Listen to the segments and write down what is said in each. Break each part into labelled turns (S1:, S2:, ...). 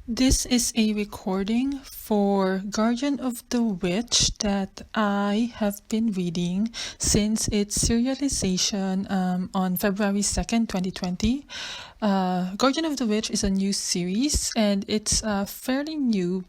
S1: This is a recording for Guardian of the Witch that I have been reading since its serialization on February 2nd, 2020. Guardian of the Witch is a new series and it's fairly new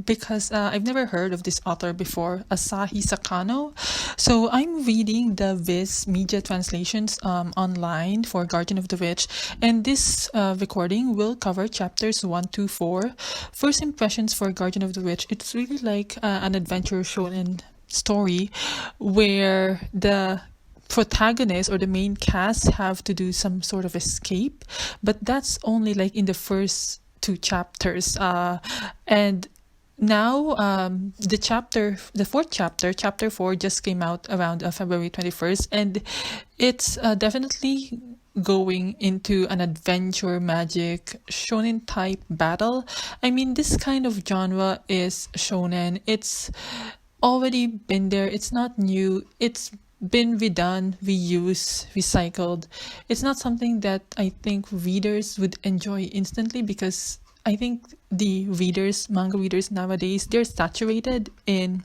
S1: because I've never heard of this author before, Asahi Sakano. So I'm reading the Viz Media translations online for Guardian of the Witch, and this recording will cover chapters 1 to 4. First impressions for Guardian of the Witch, it's really like an adventure shonen story where the protagonist or the main cast have to do some sort of escape, but that's only like in the first two chapters. And now the fourth chapter 4 just came out around February 21st, and it's definitely going into an adventure magic shonen type battle. I mean, this kind of genre is shonen. It's already been there. It's not new. It's been redone, reused, recycled. It's not something that I think readers would enjoy instantly, because I think the manga readers nowadays, they're saturated in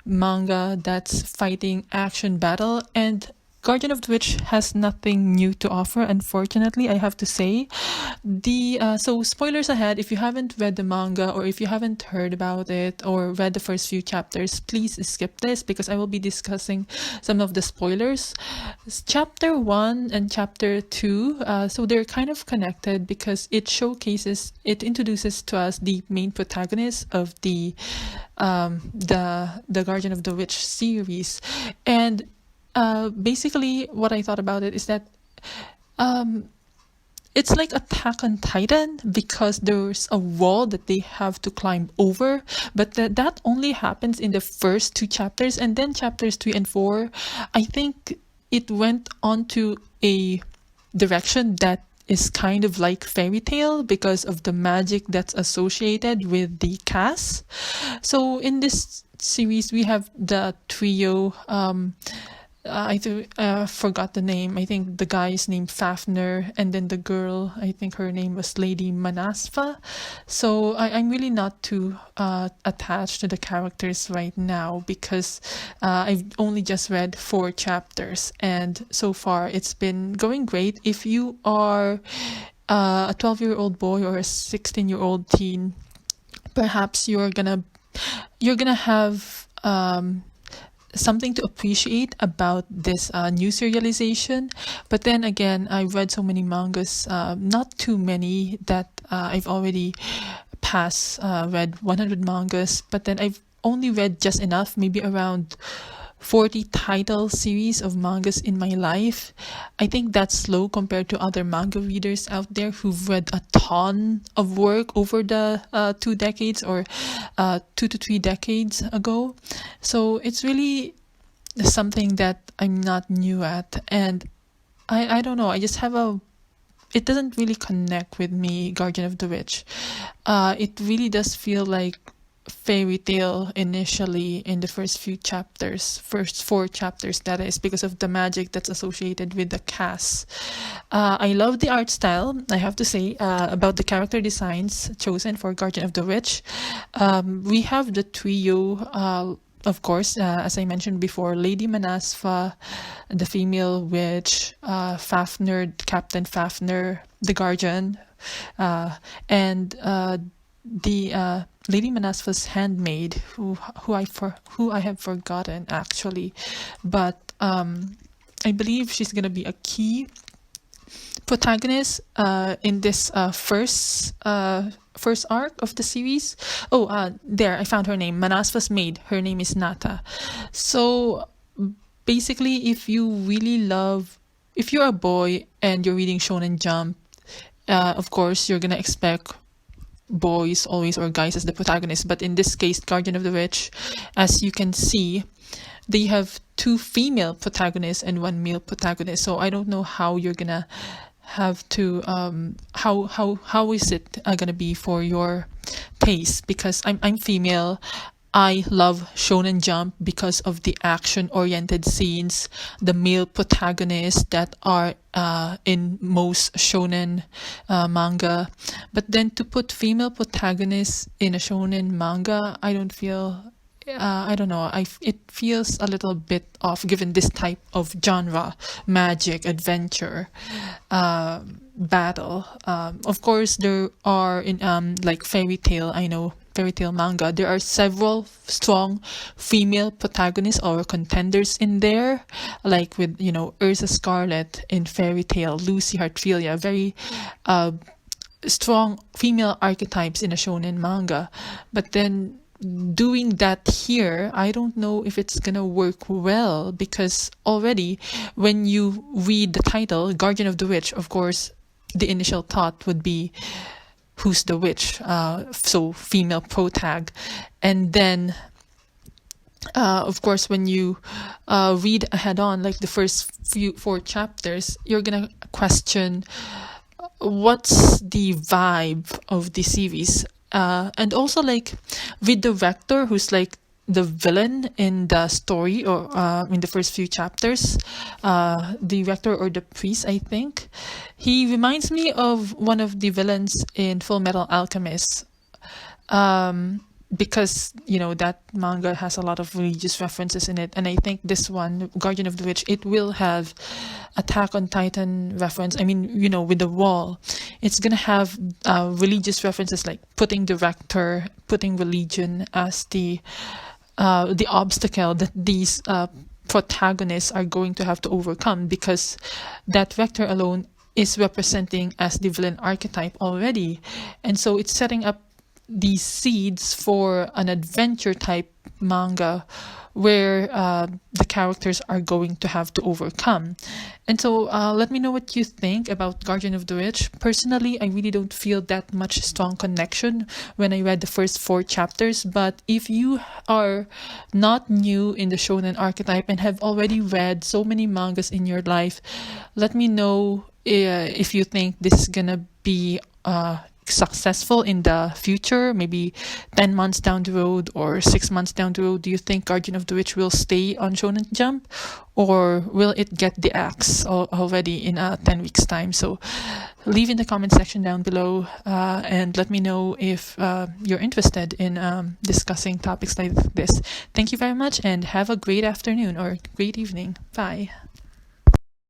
S1: manga that's fighting action battle, and Guardian of the Witch has nothing new to offer, unfortunately, I have to say. So spoilers ahead, if you haven't read the manga or if you haven't heard about it or read the first few chapters, please skip this because I will be discussing some of the spoilers. Chapter 1 and chapter 2, so they're kind of connected because it introduces to us the main protagonist of the Guardian of the Witch series. And basically what I thought about it is that it's like Attack on Titan, because there's a wall that they have to climb over, but that only happens in the first two chapters, and then chapters 3 and 4, I think it went on to a direction that is kind of like fairy tale because of the magic that's associated with the cast. So in this series we have the trio. Forgot the name. I think the guy is named Fafner, and then the girl, I think her name was Lady Manasfa. So I'm really not too attached to the characters right now because I've only just read 4 chapters, and so far it's been going great. If you are a 12-year-old boy or a 16-year-old teen, perhaps you're gonna have something to appreciate about this new serialization. But then again, I've read so many mangas, not too many, that I've already read 100 mangas, but then I've only read just enough, maybe around 40 title series of mangas in my life. I think that's slow compared to other manga readers out there who've read a ton of work over the 2 decades or 2 to 3 decades ago. So it's really something that I'm not new at, and I don't know, I just have it doesn't really connect with me, Guardian of the Witch. It really does feel like fairy tale initially in the first 4 chapters, that is, because of the magic that's associated with the cast. I love the art style, I have to say. About the character designs chosen for Guardian of the Witch, we have the trio, of course, as I mentioned before, Lady Manasfa, the female witch, Fafner, Captain Fafner, the Guardian, and the Lady Manasfa's handmaid, who I have forgotten actually, but I believe she's gonna be a key protagonist in this first arc of the series. There, I found her name, Manasfa's maid. Her name is Nata. So basically, if you're a boy and you're reading Shonen Jump, of course you're gonna expect boys always, or guys, as the protagonist. But in this case, Guardian of the Witch, as you can see, they have 2 female protagonists and 1 male protagonist. So I don't know how you're gonna have to how is it gonna be for your taste, because I'm female. I love Shonen Jump because of the action-oriented scenes, the male protagonists that are in most shonen manga. But then to put female protagonists in a shonen manga, I don't feel. I don't know. It feels a little bit off given this type of genre, magic, adventure, battle. Of course, there are in like fairy tale. I know fairy tale manga. There are several strong female protagonists or contenders in there, like with Ursa Scarlet in fairy tale, Lucy Heartfilia, very strong female archetypes in a shonen manga. But then doing that here, I don't know if it's gonna work well, because already when you read the title Guardian of the Witch, of course the initial thought would be who's the witch, so female protag. And then of course when you read ahead on, like the first four chapters, you're gonna question what's the vibe of the series. And also, like, with the Rector, who's like the villain in the story, or in the first few chapters, the Rector or the priest, I think, he reminds me of one of the villains in Full Metal Alchemist. Because that manga has a lot of religious references in it, and I think this one, Guardian of the Witch, it will have Attack on Titan reference. I mean, with the wall, it's gonna have religious references, like putting the Rector, putting religion as the obstacle that these protagonists are going to have to overcome, because that Rector alone is representing as the villain archetype already, and so it's setting up these seeds for an adventure type manga where the characters are going to have to overcome. And so let me know what you think about Guardian of the Witch. Personally, I really don't feel that much strong connection when I read the first four chapters, but if you are not new in the shonen archetype and have already read so many mangas in your life, let me know if you think this is gonna be successful in the future, maybe 10 months down the road or 6 months down the road. Do you think Guardian of the Witch will stay on Shonen Jump, or will it get the axe already in 10 weeks time? So leave in the comment section down below, and let me know if you're interested in discussing topics like this. Thank you very much, and have a great afternoon or great evening. Bye.